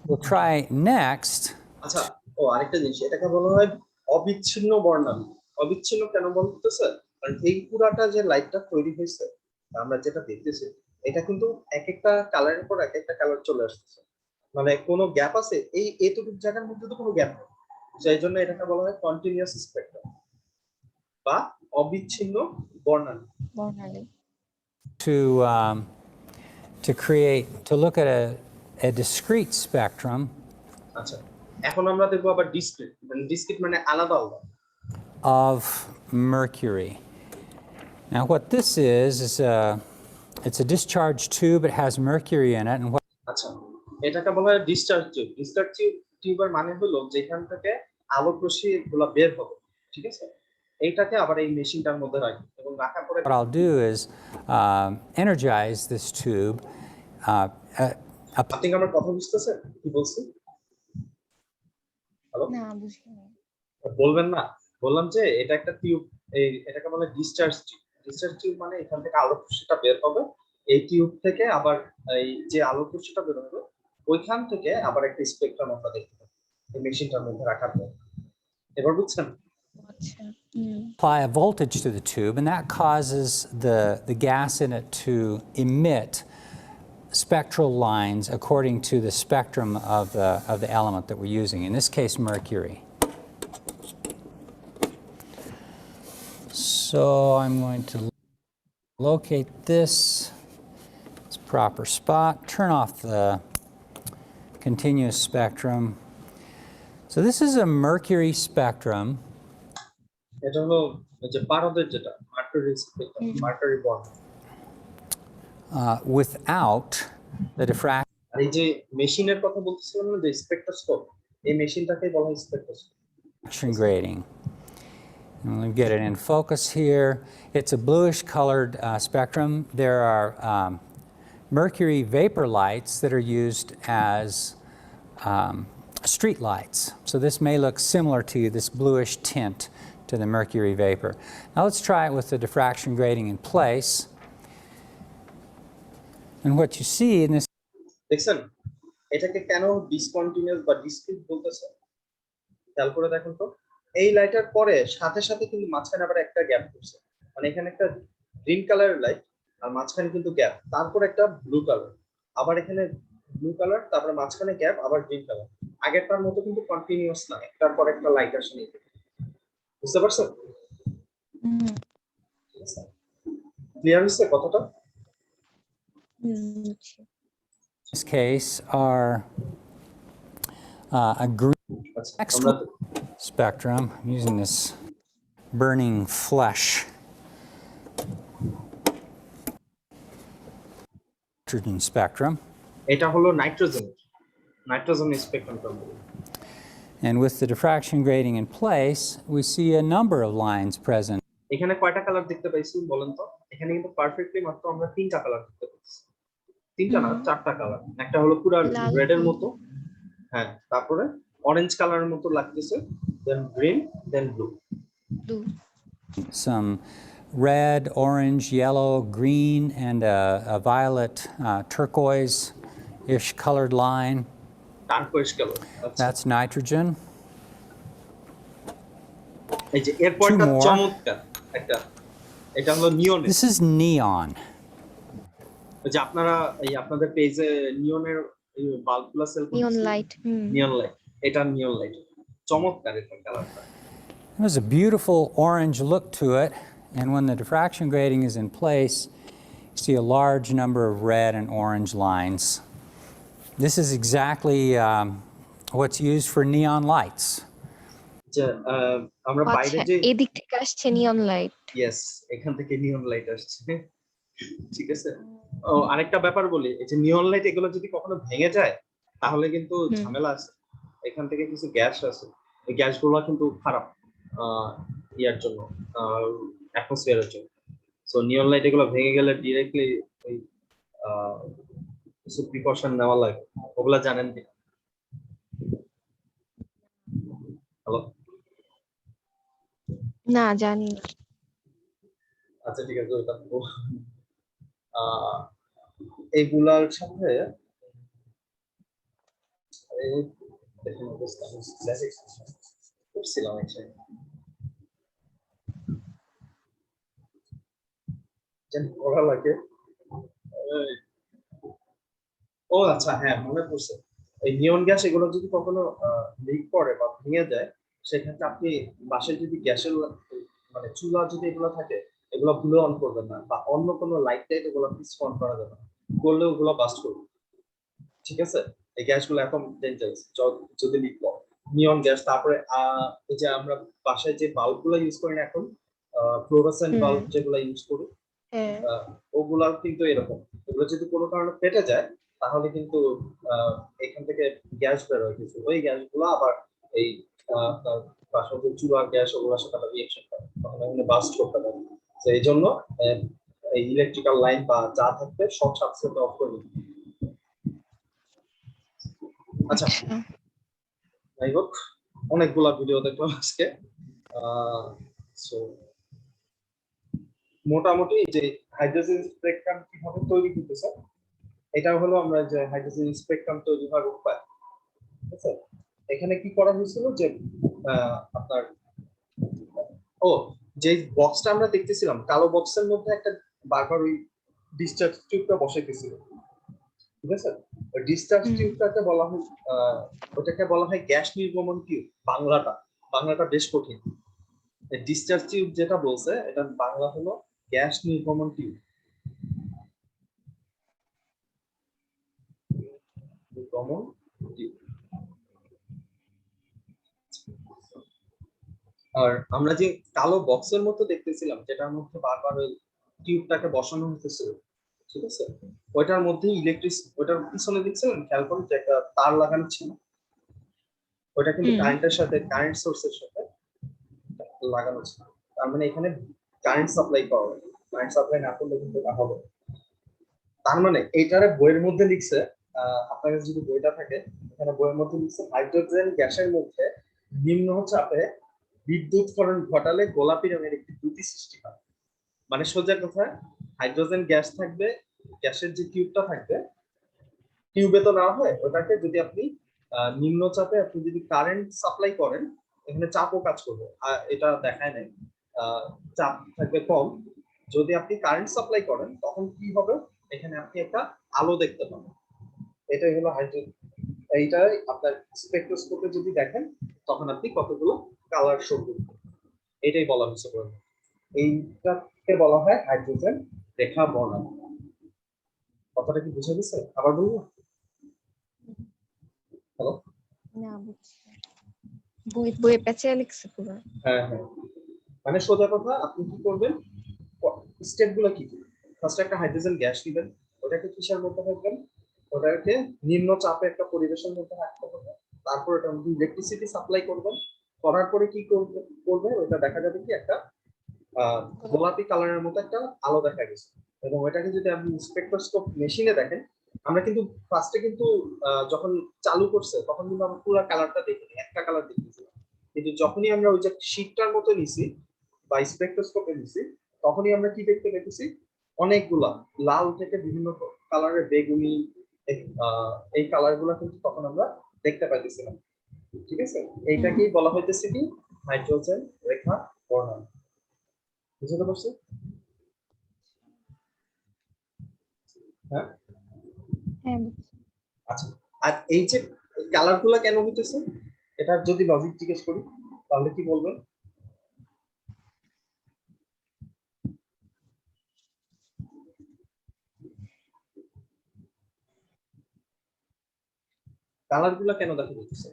We'll try next. আচ্ছা ও আরেকটা জিনিস এটাকে বলা হয় অবিচ্ছিন্ন বর্ণালী অবিচ্ছিন্ন কেন বলতেছে কারণ এই পুরাটা যে লাইটটা তৈরি হয়েছে আমরা যেটা দেখতেছি এটা কিন্তু এক একটা কালারের পর এক একটা কালার চলে আসতেছে মানে কোনো গ্যাপ আছে এই এতটুকু জায়গার মধ্যে তো কোনো গ্যাপ নেই সেই জন্য এটাকে বলা হয় কন্টিনিউয়াস স্পেকট্রাম বা অবিচ্ছিন্ন বর্ণালী to look at a discrete spectrum. আচ্ছা এখন আমরা দেখব আবার ডিসক্রিট মানে আলাদা আলাদা of mercury. Now what this is it's a discharge tube. It has mercury in it, and what আচ্ছা এটাকে বলা হয় ডিসচার্জ টিউবের মানে হলো যেখান থেকে আলোক রশ্মি গুলো বের হবে ঠিক আছে এইটাকে আবার এই মেশিনটার মধ্যে রাখি এবং রাখার পরে What I'll do is energize this tube. আপনি কি আমার কথা বুঝতেছেন কি বলছি হ্যালো না বুঝিনি বলবেন না বললাম যে এটা একটা টিউব এটাকে বলে ডিসচার্জ টিউব মানে এখান থেকে আলোক রশ্মিটা বের হবে এই টিউব থেকে আবার এই যে আলোক রশ্মিটা বের হবে ওইখান থেকে আবার একটা স্পেকট্রাম আমরা দেখতে পাবো এই মেশিনটার মধ্যে রাখার পর এবার বুঝছেন আচ্ছা apply a voltage to the tube, and that causes the gas in it to emit spectral lines according to the spectrum of the element that we're using, in this case mercury. So I'm going to locate this, its proper spot, turn off the continuous spectrum. So this is a mercury spectrum. এটা হলো যে পারদের যেটা mercury bond without the diffraction আর এই যে মেশিনের কথা বলতেছিলাম না যে স্পেকট্রোস্কোপ এই মেশিনটাকে বলা হয় spectroscope grating. And we'll get it in focus here. It's a bluish colored spectrum. There are mercury vapor lights that are used as street lights. So this may look similar to this bluish tint to the mercury vapor. Now let's try it with the diffraction grating in place. And what you see in this দেখছেন এটাকে কেন ডিসকন্টিনিউয়াস বা ডিসক্রিট বলতেছে খেয়াল করে দেখুন তো এই লাইটার পরে সাথে সাথে কিন্তু মাঝখানে আবার একটা গ্যাপ করছে মানে এখানে একটা গ্রিন কালারের লাইট আর মাঝখানে কিন্তু গ্যাপ তারপর একটা ব্লু কালার আবার এখানে ব্লু কালার তারপর মাঝখানে গ্যাপ আবার গ্রিন কালার আগেরটার মতো কিন্তু কন্টিনিউয়াস না একটার পর একটা লাইট আসে নিতে বুঝতে পারছেন ক্লিয়ার হচ্ছে কথাটা in this case are a green spectrum. I'm using this burning flesh nitrogen spectrum. এটা হলো নাইট্রোজেন নাইট্রোজেন স্পেকট্রাম টর্মোগ্রাফি। And with the diffraction grating in place, we see a number of lines present. এখানে কয়টা কালার দেখতে পাইছি বলেন তো? এখানে কিন্তু পারফেক্টলি মাত্র আমরা 3টা কালার দেখতে পাচ্ছি। 3টা না, 4টা কালার। একটা হলো পুরো লাল, রেড এর মতো, হ্যাঁ, তারপরে অরেঞ্জ কালারের মতো লাগতেছে, then green, then blue. blue. Some red, orange, yellow, green, and a violet turquoise-ish colored line. Turquoise colour. আচ্ছা, That's nitrogen. এই যে এরপরটা Two more. চমৎকার একটা, এটা হলো নিয়ন। This is neon. যে আপনারা এই আপনাদের পেজে নিয়নের বাল্বগুলো সেল করতেছেন, Neon light. নিয়ন লাইট, এটা নিয়ন লাইট, চমৎকার এটা কালারটা। There's a beautiful orange look to it, and when the diffraction grating is in place, you see a large number of red and orange lines. This is exactly what's used for neon lights. যে আমরা বাইরে আচ্ছা, যে, এদিক থেকে আসছে নিয়ন লাইট। ইয়েস, এখান থেকে নিয়ন লাইট আসছে, ঠিক আছে। ও আরেকটা ব্যাপার বলি, এই যে নিয়ন লাইট এগুলো যদি কখনো ভেঙে যায় তাহলে কিন্তু ঝামেলা আছে। এখান থেকে কিছু গ্যাস আছে, এই গ্যাসগুলো কিন্তু খারাপ ইয়ার জন্য, অ্যাটমসফিয়ারের জন্য। সো নিয়ন লাইট এগুলো ভেঙে গেলে ডিরেক্টলি ওই কিছু প্রিকশন নেওয়া লাগে, ওগুলা জানেন কি? হ্যালো, না, জানি না। আচ্ছা ঠিক আছে, ওটা এইগুলার সাথে দেখুন অবস্থা করছিলাম একসাথে, যেন পড়া লাগে। ও আচ্ছা, হ্যাঁ মনে পড়ছে, এই নিয়ন গ্যাস এগুলো যদি কখনো লিক করে বা ভেঙে যায়, সেক্ষেত্রে আপনি বাসায় যদি গ্যাসের মানে চুলা যদি এগুলো থাকে, এগুলো ভুলে অন করবেন না, বা অন্য কোনো লাইট টাইট এগুলো প্লিজ অন করা যাবে না, করলে ওগুলো বাস্ট করবে, ঠিক আছে। এই গ্যাসগুলো এখন ডেঞ্জারাস যদি লিক করে, নিয়ন গ্যাস। তারপরে এই যে আমরা বাসায় যে বাল্বগুলো ইউজ করি না এখন, ফ্লোরোসেন্ট বাল্ব যেগুলো ইউজ করি, ওগুলা কিন্তু এরকম, ওগুলো যদি কোনো কারণে ফেটে যায় তাহলে কিন্তু এখান থেকে গ্যাস বের হয় কিছু, ওই গ্যাসগুলো আবার এই বাসার যে চুলা গ্যাস ওগুলোর সাথে রিয়েকশন করে, তখন এখানে বাস্ট করতে পারে। তো এই জন্য এই ইলেকট্রিক্যাল লাইন বা যা থাকবে সব সাবসেট অফ করে দিতে। আচ্ছা, যাই হোক, অনেকগুলা ভিডিও দেখলাম আজকে। সো মোটামুটি যে হাইড্রোজেন স্পেকট্রাম কিভাবে তৈরি করতেছে, এটা হলো আমরা যে হাইড্রোজেন স্পেকট্রাম তৈরি হওয়ার উপায়, ঠিক আছে। এখানে কি করা হয়েছিল যে আপনার যে বক্সটা আমরা দেখতেছিলাম, কালো বক্সের মধ্যে একটা বারবার ওই ডিসচার্জ টিউবটা বসাইতেছিল, ঠিক আছে। ওই ডিসচার্জ টিউবটাকে বলা হয় ওটাকে বলা হয় গ্যাস নির্গমন টিউব। বাংলাটা বেশ কঠিন। ডিসচার্জ টিউব যেটা বলছে, এটা বাংলা হলো গ্যাস নির্গমন টিউব। আর আমরা যে কালো বক্সের মতো দেখতেছিলাম, যেটার মধ্যে বারবার ওই টিউবটাকে বসানো হতেছিল, ঠিক আছে, ওইটার মধ্যে ওইটার পিছনে দেখছিলেন, খেয়াল করুন যে একটা তার লাগানো ছিল, ওইটা কিন্তু কারেন্টের সাথে, কারেন্ট সোর্সের সাথে লাগানো ছিল। তার মানে এখানে কারেন্ট সাপ্লাই পাওয়া যায়, কারেন্ট সাপ্লাই না করলে কিন্তু না হবে। তার মানে এইটারে বইয়ের মধ্যে লিখছে, আপনার কাছে যদি বইটা থাকে, এখানে বইয়ের মধ্যে লিখছে হাইড্রোজেন গ্যাসের মধ্যে নিম্ন চাপে বিদ্যুৎকরণ ঘটালে গোলাপি রঙের একটি দ্যুতি সৃষ্টি হয়। মানে সোজা কথা, হাইড্রোজেন গ্যাস থাকবে, গ্যাসের যে টিউবটা থাকবে, টিউবে তো না হয়, ওটাকে যদি আপনি নিম্ন চাপে আপনি যদি কারেন্ট সাপ্লাই করেন, এখানে চাপও কাজ করবে, এটা দেখায় নাই, চাপ থাকবে কম। যদি আপনি কারেন্ট সাপ্লাই করেন তখন কি হবে, এখানে আপনি একটা আলো দেখতে পাবেন। এটাই হলো হাইড্রোজেন। এইটাই আপনার স্পেকট্রোস্কোপে যদি দেখেন, তখন আপনি কতগুলো কালার শো করবেন, এটাই বলা হচ্ছে। এইটাকে বলা হয় হাইড্রোজেন রেখা বর্ণালী। কথাটা কি বুঝে গেছে? আবার বলবো? হ্যালো, না, বুঝছি। বইয়ে পেঁচিয়ে লিখছে পুরো। হ্যাঁ হ্যাঁ, মানে সোজা কথা, আপনি কি করবেন, স্টেপ গুলো কি? ফার্স্ট একটা হাইড্রোজেন গ্যাস নেবেন, ওটাকে কিসের মধ্যে রাখবেন, ওটাকে নিম্ন চাপে একটা পরিবেশের মধ্যে রাখতে হবে, তারপর এটা ইলেকট্রিসিটি সাপ্লাই করবেন, করার পরে কি করবে ওটা দেখা যাবে কি একটা গোলাপি কালারের মতো একটা আলো দেখা গেছে। এবং এটাকে যদি আপনি স্পেকট্রোস্কোপ মেশিনে দেখেন, আমরা কিন্তু ফার্স্টে কিন্তু যখন চালু করছে তখন কিন্তু আমরা পুরো কালারটা দেখিনি, একটা কালার দেখেছিলাম। কিন্তু যখনই আমরা ওই যে শীটটার মতো নিছি বা স্পেকট্রোস্কোপে নিছি, তখনই আমরা কি দেখতে পেতেছি, অনেকগুলা লাল থেকে বিভিন্ন কালারের বেগুনি এই কালার গুলা কিন্তু তখন আমরা দেখতে পাইতেছিলাম। ঠিক আছে, এইটাকেই বলা হইতেছে কি হাইড্রোজেন রেখা বর্ণন। বুঝতে পারছি? হ্যাঁ হ্যাঁ বুঝছি। আচ্ছা, আর এই যে কালার গুলা কেন হইতেছে, এটার যদি লজিক জিজ্ঞেস করি তাহলে কি বলবেন? কালার গুলা কেন দেখা যাচ্ছে?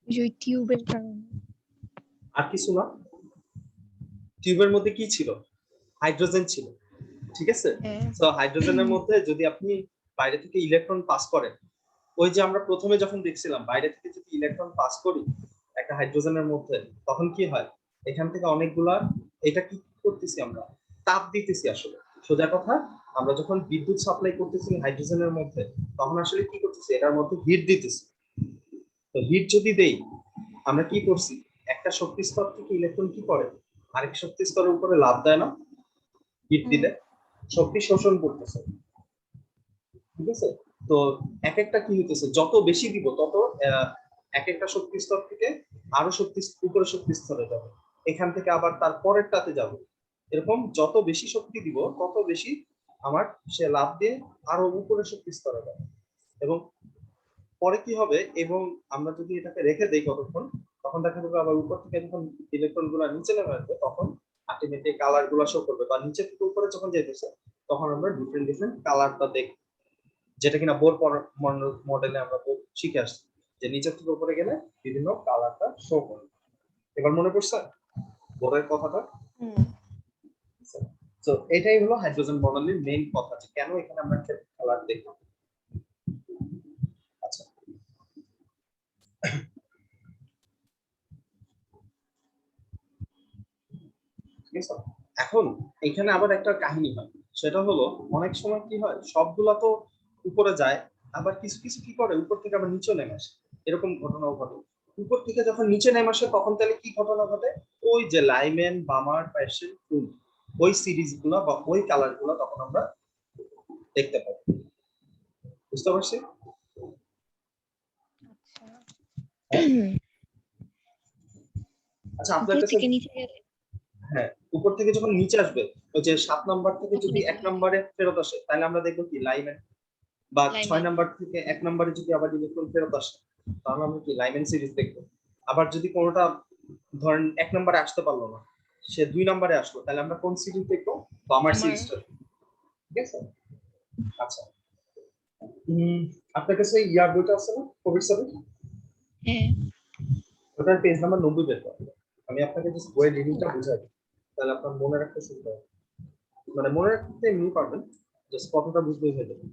ওই টিউবের কারণে। আর কিছু না, টিউবের মধ্যে কি ছিল, হাইড্রোজেন ছিল। ঠিক আছে, হ্যাঁ তো হাইড্রোজেনের মধ্যে যদি আপনি বাইরে থেকে ইলেকট্রন পাস করেন, ওই যে আমরা প্রথমে যখন দেখছিলাম বাইরে থেকে যদি ইলেকট্রন পাস করি একটা হাইড্রোজেনের মধ্যে, তখন কি হয়, এখান থেকে অনেকগুলা, এটা কি করতেছি আমরা, তাপ দিতেছি আসলে। সোজা কথা, আমরা যখন বিদ্যুৎ সাপ্লাই করতেছি হাইড্রোজেনের মধ্যে, তখন আসলে কি করতেছি, এটার মধ্যে হিট দিতেছি। তো হিট যদি দেই, আমরা কি করছি, একটা শক্তি স্তর থেকে ইলেকট্রন কি করে, আরেক শক্তি স্তরের উপরে লাফ দেয় না, হিট দিলে শক্তি শোষণ করতেছে। ঠিক আছে, তো এক একটা কি হইতেছে, যত বেশি দিব তত এক একটা শক্তি স্তর থেকে আরো শক্তি উপরে শক্তি স্তরে যাবে, এখান থেকে আবার তার পরেরটাতে যাবে। এরকম যত বেশি শক্তি দিব তত বেশি আমার সে লাভ দিয়ে আরো উপরে শক্তি স্তরে যাবে। এবং পরে কি হবে, এবং আমরা যদি এটাকে রেখে দেই কতক্ষণ, তখন দেখা যাবে আবার উপর থেকে যখন ইলেকট্রন গুলা নিচে নেমে আসবে, তখন আলটিমেটলি কালার গুলা শো করবে, বা নিচে থেকে উপরে যখন যাইতেছে তখন আমরা ডিফারেন্ট ডিফারেন্ট কালারটা দেখব, যেটা কিনা বোর মডেলে আমরা শিখে আসছি, যে নিচের থেকে উপরে গেলে বিভিন্ন কালারটা শো করে। এবার মনে পড়ছে বোরের কথাটা? তো এটাই হলো হাইড্রোজেন বর্ণালীর মেইন কথা, যে কেন এখানে আমরা কালার দেখলাম। আচ্ছা, ঠিক আছে, এখন এখানে আবার একটা কাহিনী হয়, সেটা হলো অনেক সময় কি হয়, সবগুলা তো উপরে যায়, আবার কিছু কিছু কি করে উপর থেকে আবার নিচে নেমে আসে, এরকম ঘটনাও ঘটে। উপর থেকে যখন নিচে নেমে আসে তখন তাহলে কি ঘটনা ঘটে, ওই যে লাইমেন, বামার, প্যাশন, ফুল, ওই সিরিজ গুলা বা ওই কালার গুলা তখন আমরা দেখতে পাই। বুঝতে পারছি? আচ্ছা, আপনার উপর কাছে, থেকে নিচে গেলে হ্যাঁ, উপর থেকে যখন নিচে আসবে, ওই যে 7 নাম্বার থেকে যদি 1 নম্বরে ফেরত আসে, তাহলে আমরা দেখবো কি লাইমেন, বা 6 নাম্বার থেকে 1 নম্বরে যদি আবার ইলেকট্রন ফেরত আসে, তাহলে আমরা কি লাইমেন সিরিজ দেখবো। আবার যদি কোনোটা ধরেন 1 নম্বরে আসতে পারলো না, সে 2 নম্বরে আসলো, তাহলে আমরা কোন সিরিজ দেখবো, বামার সিরিজটা। ঠিক আছে, আচ্ছা, আপনার কাছে ইয়ার বইটা আছে না, কোভিড সার্ভিস? হ্যাঁ ওটার পেজ নাম্বার 90 বের করতে হবে। আমি আপনাকে জাস্ট বইয়ের রিডিংটা বুঝাই দিই, তাহলে আপনার মনে রাখতে সুবিধা হবে। মানে মনে রাখতে এমনি পারবেন, জাস্ট কতটা বুঝলেই হয়ে যাবে।